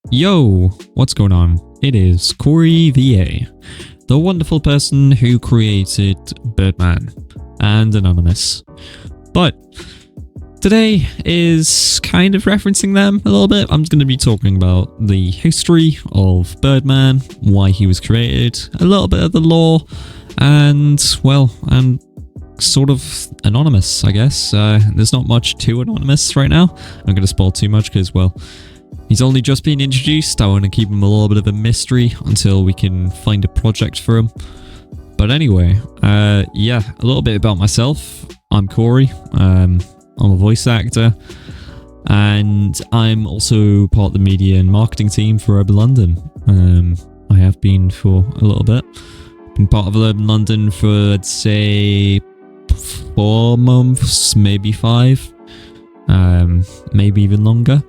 Yo, what's going on? It is Corey VA, the wonderful person who created Birdman and Anonymous. But today is kind of referencing them a little bit. I'm going to be talking about the history of Birdman, why he was created, a little bit of the lore, and, well, I'm sort of Anonymous, I guess. There's not much to Anonymous right now. I'm going to spoil too much because, well, he's only just been introduced. I want to keep him a little bit of a mystery until we can find a project for him. But anyway, yeah, a little bit about myself. I'm Corey. I'm a voice actor. And I'm also part of the media and marketing team for Urban London. I have been for a little bit. Been part of Urban London for, I'd say, 4 months, maybe 5. Maybe even longer.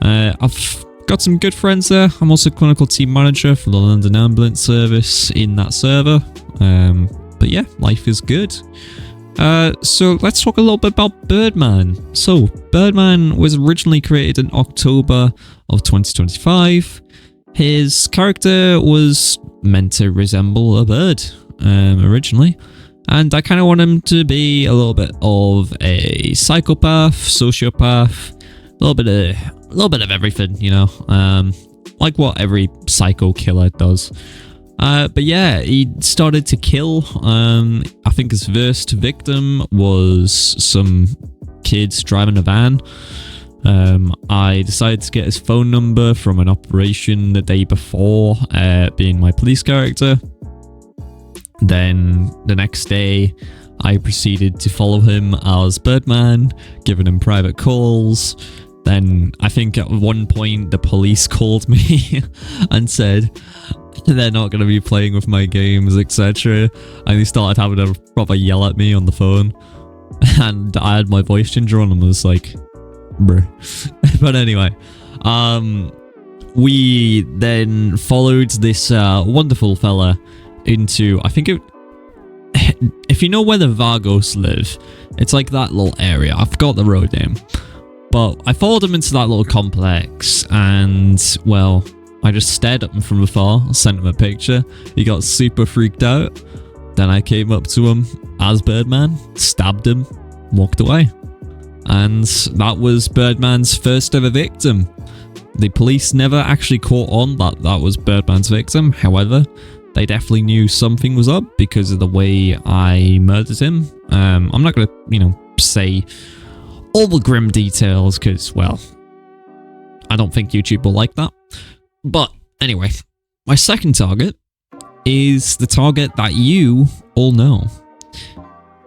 I've got some good friends there. I'm also clinical team manager for the London Ambulance Service in that server. But yeah, life is good. So let's talk a little bit about Birdman. So Birdman was originally created in October of 2025. His character was meant to resemble a bird originally. And I kind of want him to be a little bit of a psychopath, sociopath, a little bit of everything, you know, like what every psycho killer does. But yeah, he started to kill. I think his first victim was some kids driving a van. I decided to get his phone number from an operation the day before, being my police character. Then the next day, I proceeded to follow him as Birdman, giving him private calls. Then I think at one point the police called me and said they're not going to be playing with my games, etc. And they started having a proper yell at me on the phone. And I had my voice changer on and was like, bruh. But anyway, we then followed this wonderful fella into, I think if you know where the Vargos live, it's like that little area. I forgot the road name. But I followed him into that little complex and, well, I just stared at him from afar, sent him a picture. He got super freaked out. Then I came up to him as Birdman, stabbed him, walked away. And that was Birdman's first ever victim. The police never actually caught on that was Birdman's victim. However, they definitely knew something was up because of the way I murdered him. I'm not going to, say all the grim details because, well, I don't think YouTube will like that. But anyway, my second target is the target that you all know.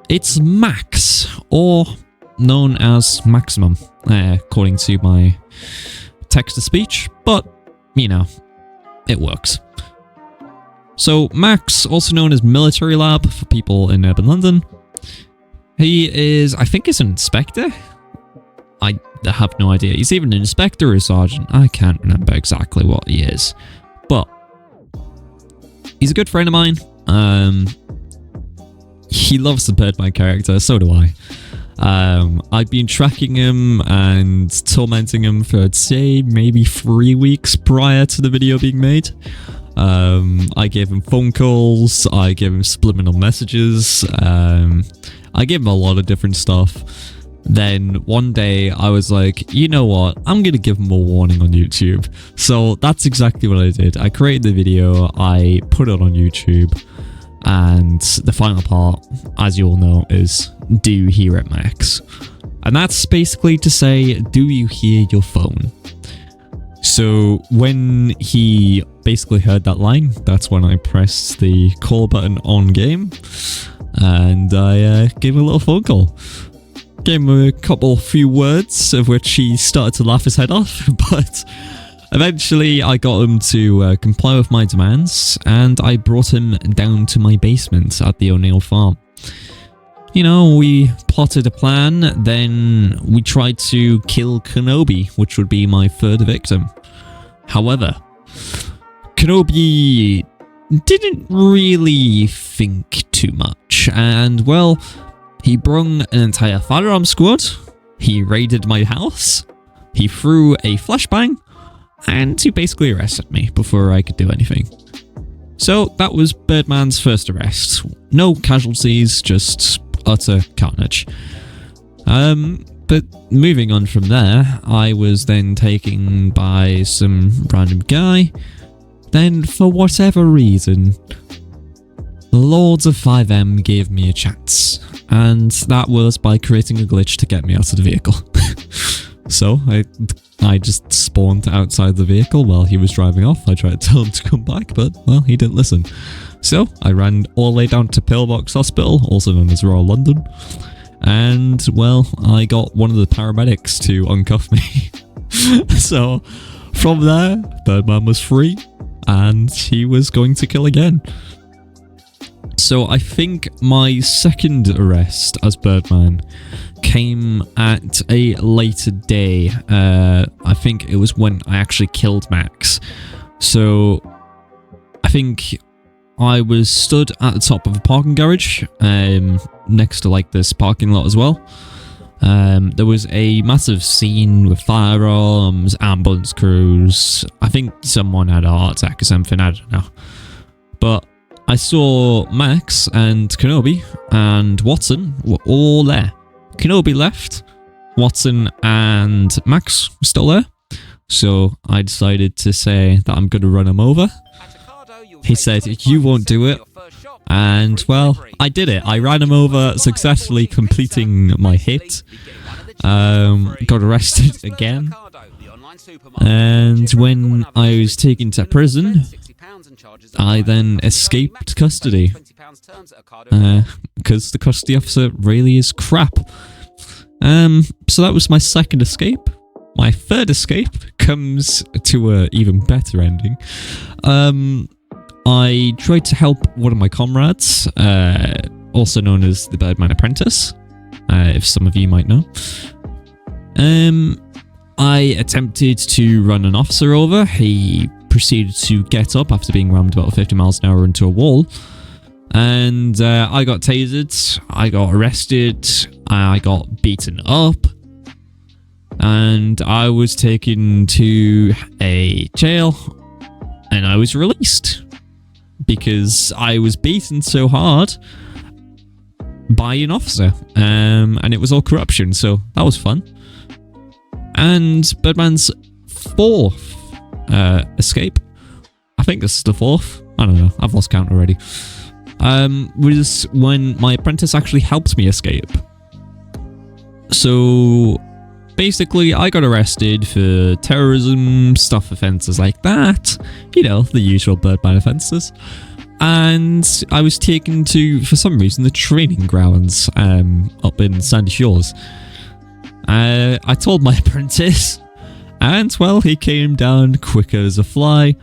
It's Max, or known as Maximum, according to my text-to-speech, but, it works. So Max, also known as Military Lab for people in urban London, he is, I think he's an inspector. I have no idea. He's even an inspector or a sergeant. I can't remember exactly what he is. But he's a good friend of mine. He loves the Birdman character, so do I. I've been tracking him and tormenting him for, I'd say, maybe 3 weeks prior to the video being made. I gave him phone calls, I gave him subliminal messages, I gave him a lot of different stuff. Then one day I was like, you know what, I'm gonna give him a warning on YouTube. So that's exactly what I did. I created the video, I put it on YouTube, and the final part, as you all know, is do you hear it, Max? And that's basically to say, do you hear your phone? So when he basically heard that line, that's when I pressed the call button on game, and I gave him a little phone call. Gave him a few words, of which he started to laugh his head off, but eventually I got him to comply with my demands, and I brought him down to my basement at the O'Neill farm. We plotted a plan, then we tried to kill Kenobi, which would be my third victim. However, Kenobi didn't really think too much, and, well, he brung an entire firearm squad, he raided my house, he threw a flashbang, and he basically arrested me before I could do anything. So that was Birdman's first arrest. No casualties, just utter carnage. But moving on from there, I was then taken by some random guy. Then, for whatever reason, the Lords of 5M gave me a chance. And that was by creating a glitch to get me out of the vehicle. So, I just spawned outside the vehicle while he was driving off. I tried to tell him to come back, but, well, he didn't listen. So, I ran all the way down to Pillbox Hospital, also known as Royal London. And, well, I got one of the paramedics to uncuff me. So, from there, Birdman was free, and he was going to kill again. So, I think my second arrest as Birdman came at a later day. I think it was when I actually killed Max. So, I think I was stood at the top of a parking garage, next to like this parking lot as well. There was a massive scene with firearms, ambulance crews. I think someone had a heart attack or something, I don't know. But I saw Max and Kenobi and Watson were all there. Kenobi left, Watson and Max were still there. So I decided to say that I'm going to run him over. He said, "You won't do it." And, well, I did it. I ran him over, successfully completing my hit. Got arrested again. And when I was taken to prison, I then escaped custody. Because the custody officer really is crap. So that was my second escape. My third escape comes to an even better ending. I tried to help one of my comrades, also known as the Birdman Apprentice, if some of you might know. I attempted to run an officer over. He proceeded to get up after being rammed about 50 miles an hour into a wall. And I got tasered, I got arrested, I got beaten up. And I was taken to a jail, and I was released. Because I was beaten so hard by an officer, and it was all corruption, so that was fun. And Birdman's fourth escape, I think this is the fourth, I don't know, I've lost count already, was when my apprentice actually helped me escape. So basically, I got arrested for terrorism, stuff offences like that. You know, the usual Birdman offences. And I was taken to, for some reason, the training grounds up in Sandy Shores. I told my apprentice, and, well, he came down quicker as a fly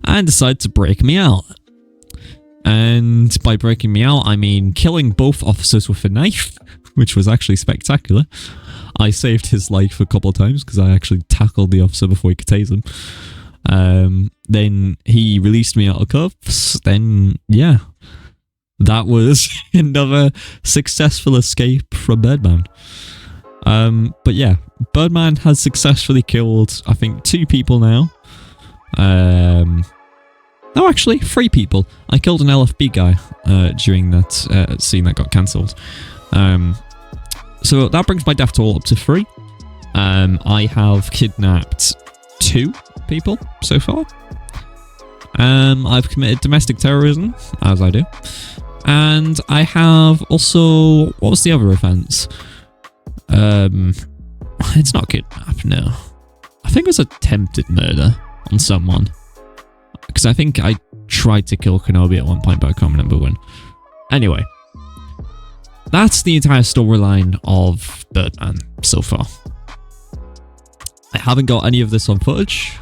and decided to break me out. And by breaking me out, I mean killing both officers with a knife, which was actually spectacular. I saved his life a couple of times because I actually tackled the officer before he could tase him. Then he released me out of cuffs. Then, yeah, that was another successful escape from Birdman. But yeah, Birdman has successfully killed, I think, 2 people now. No, actually, 3 people. I killed an LFB guy during that scene that got cancelled. So that brings my death toll up to 3. I have kidnapped 2 people so far. I've committed domestic terrorism, as I do. And I have also... What was the other offence? It's not kidnap, no. I think it was attempted murder on someone. Because I think I tried to kill Kenobi at one point, but I can't remember when. Anyway. That's the entire storyline of Birdman so far. I haven't got any of this on footage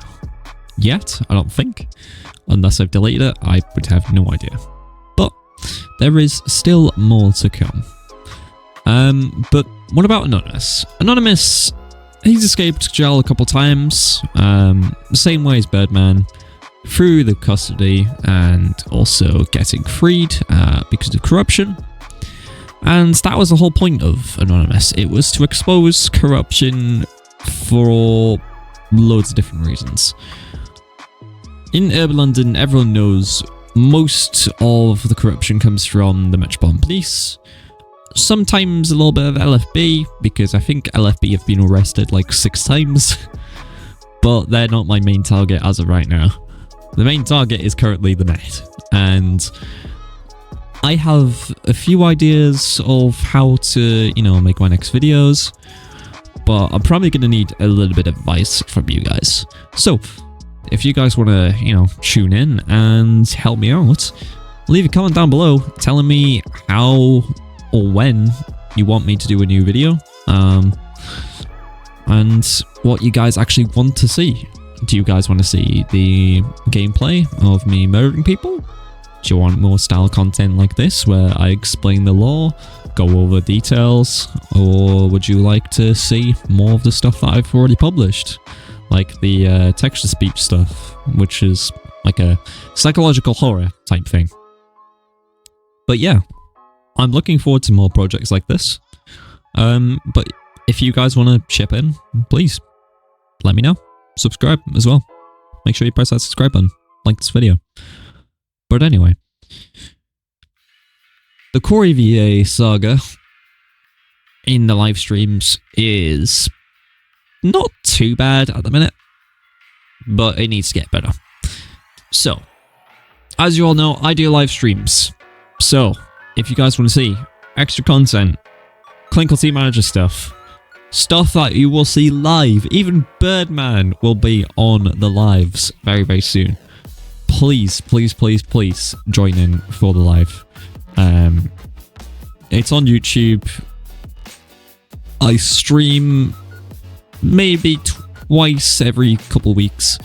yet, I don't think. Unless I've deleted it, I would have no idea. But there is still more to come. But what about Anonymous? Anonymous, he's escaped jail a couple times. Same way as Birdman. Through the custody and also getting freed because of corruption. And that was the whole point of Anonymous. It was to expose corruption for loads of different reasons. In urban London, everyone knows most of the corruption comes from the Metropolitan Police. Sometimes a little bit of LFB, because I think LFB have been arrested like 6 times. But they're not my main target as of right now. The main target is currently the Met. And I have a few ideas of how to, you know, make my next videos. But I'm probably going to need a little bit of advice from you guys. So, if you guys want to, you know, tune in and help me out, leave a comment down below telling me how or when you want me to do a new video. And what you guys actually want to see. Do you guys want to see the gameplay of me murdering people? Do you want more style content like this where I explain the law, go over details, or would you like to see more of the stuff that I've already published? Like the text-to-speech stuff, which is like a psychological horror type thing. But yeah, I'm looking forward to more projects like this. But if you guys want to chip in, please let me know. Subscribe as well. Make sure you press that subscribe button. Like this video. But anyway, the Corey VA saga in the live streams is not too bad at the minute, but it needs to get better. So, as you all know, I do live streams. So, if you guys want to see extra content, Clinical Team Manager stuff that you will see live, even Birdman will be on the lives very, very soon. Please, please, please, please join in for the live. It's on YouTube. I stream maybe twice every couple of weeks.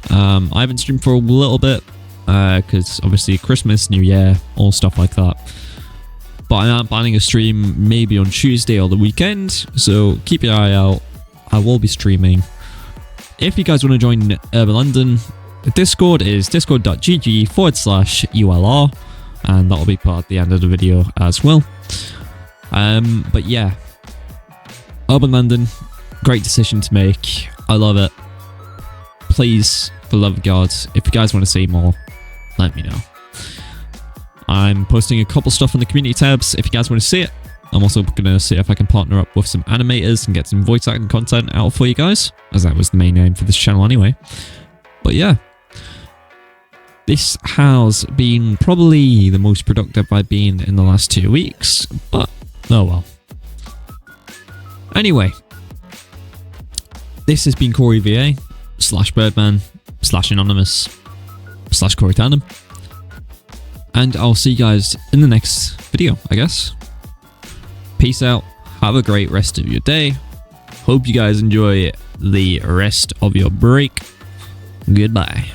I haven't streamed for a little bit because obviously Christmas, New Year, all stuff like that. But I am planning a stream maybe on Tuesday or the weekend, so keep your eye out. I will be streaming. If you guys want to join Urban London, Discord is discord.gg/ULR, and that'll be part at the end of the video as well. But yeah, Urban London, great decision to make. I love it. Please, for the love of God, if you guys want to see more, let me know. I'm posting a couple stuff on the community tabs if you guys want to see it. I'm also going to see if I can partner up with some animators and get some voice acting content out for you guys, as that was the main aim for this channel anyway. But yeah, this has been probably the most productive I've been in the last 2 weeks, but oh well. Anyway, this has been Corey VA /Birdman /Anonymous /Corey Tandem. And I'll see you guys in the next video, I guess. Peace out. Have a great rest of your day. Hope you guys enjoy the rest of your break. Goodbye.